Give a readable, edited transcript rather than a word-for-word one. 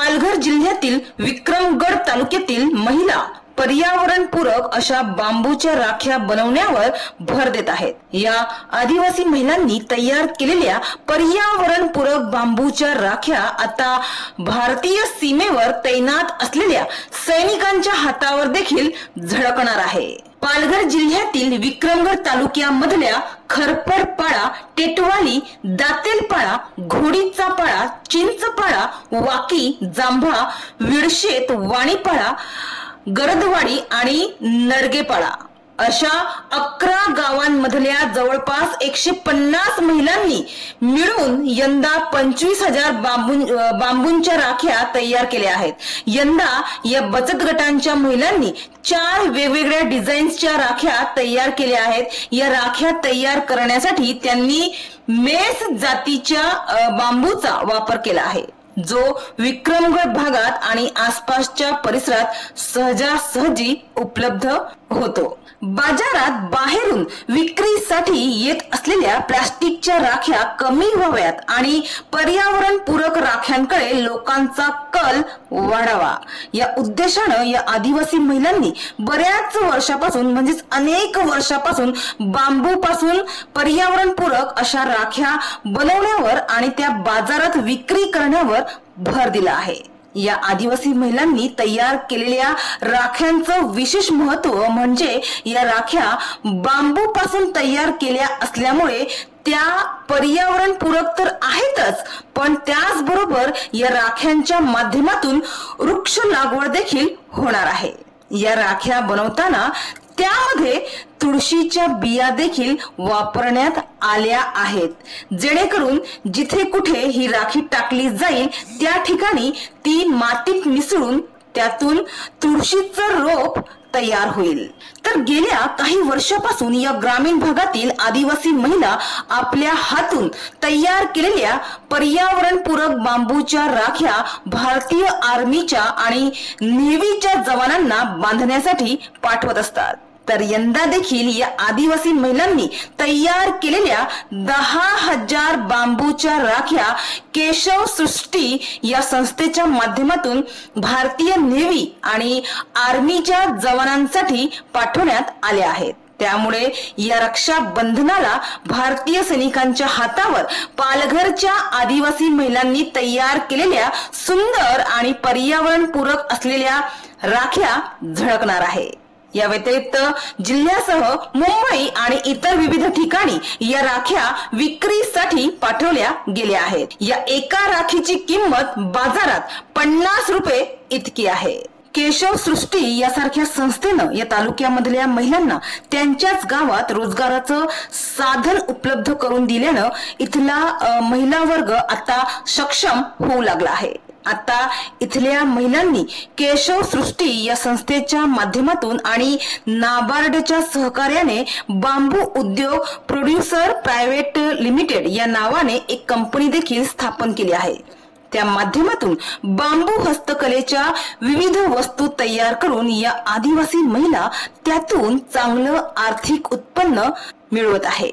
पालघर जिल्ह्यातील विक्रमगड तालुक्यातील महिला पर्यावरणपूरक अशा बांबूच्या राख्या बनवण्यावर भर देत आहेत। या आदिवासी महिलांनी तयार केलेल्या पर्यावरणपूरक बांबूच्या राख्या आता भारतीय सीमेवर तैनात असलेल्या सैनिकांच्या हातावर देखील झळकणार आहे। पालघर जिल्ह्यातील विक्रमगड तालुक्यामधल्या खरपडपाडा, टेटवाली, दातेलपाडा, घोडीचा पाडा, चिंचपाडा, वाकी, जांभा, विडशेत, वाणीपाडा, गरदवाडी आणि नरगेपाडा अशा 11 गावांमधल्या जवळपास 150 महिलांनी मिळून यंदा 25,000 बांबूंच्या राख्या तयार केल्या आहेत। यंदा या बचत गटांच्या महिलांनी 4 वेगवेगळ्या डिझाईन्सच्या राख्या तयार केल्या आहेत। या राख्या तयार करण्यासाठी त्यांनी मेस जातीच्या बांबूचा वापर केला आहे, जो विक्रमगड भागात आणि आसपासच्या परिसरात सहजासहजी उपलब्ध होतो। बाजारात बाहेरून विक्रीसाठी येत असलेल्या प्लास्टिकच्या राख्या कमी व्हाव्यात आणि पर्यावरणपूरक राख्यांकडे लोकांचा कल वाढावा या उद्देशानं या आदिवासी महिलांनी बऱ्याच वर्षापासून म्हणजेच अनेक वर्षापासून बांबूपासून पर्यावरणपूरक अशा राख्या बनवण्यावर आणि त्या बाजारात विक्री करण्यावर भर दिला आहे। या आदिवासी महिलांनी तयार केलेल्या राख्यांचं विशेष महत्व म्हणजे या राख्या बांबूपासून तयार केल्या असल्यामुळे त्या पर्यावरणपूरक तर आहेतच, पण त्याचबरोबर या राख्यांच्या माध्यमातून वृक्ष लागवड देखील होणार आहे। या राख्या बनवताना त्यामध्ये तुळशीच्या बिया देखील वापरण्यात आल्या आहेत, जेणेकरून जिथे कुठे ही राखी टाकली जाईल त्या ठिकाणी ती मातीत मिसळून त्यातून तुळशीचं रोप तयार होईल। तर गेल्या काही वर्षापासून या ग्रामीण भागातील आदिवासी महिला आपल्या हातून तयार केलेल्या पर्यावरणपूरक बांबूच्या राख्या भारतीय आर्मीच्या आणि नेव्हीच्या जवानांना बांधण्यासाठी पाठवत असतात। तर यंदा देखील या आदिवासी महिलांनी तयार केलेल्या 10,000 बांबूच्या राख्या केशव सृष्टी या संस्थेच्या माध्यमातून भारतीय नेव्ही आणि आर्मीच्या जवानांसाठी पाठवण्यात आल्या आहेत। त्यामुळे या रक्षाबंधनाला भारतीय सैनिकांच्या हातावर पालघरच्या आदिवासी महिलांनी तयार केलेल्या सुंदर आणि पर्यावरणपूरक असलेल्या राख्या झळकणार आहे। या व्यतिरिक्त जिल्ह्यासह मुंबई आणि इतर विविध ठिकाणी या राख्या विक्रीसाठी पाठवल्या गेल्या आहेत। या एका राखीची किंमत बाजारात 50 रुपये इतकी आहे। केशव सृष्टी यासारख्या संस्थेनं या तालुक्यामधल्या महिलांना त्यांच्याच गावात रोजगाराचं साधन उपलब्ध करून दिल्यानं इथला महिला वर्ग आता सक्षम होऊ लागला आहे। आता इथल्या महिलांनी केशव सृष्टी या संस्थेच्या माध्यमातून आणि नाबार्डच्या सहकार्याने बांबू उद्योग प्रोड्युसर प्रायव्हेट लिमिटेड या नावाने एक कंपनी देखील स्थापन केली आहे। त्या माध्यमातून बांबू हस्तकलेच्या विविध वस्तू तयार करून या आदिवासी महिला त्यातून चांगलं आर्थिक उत्पन्न मिळवत आहे।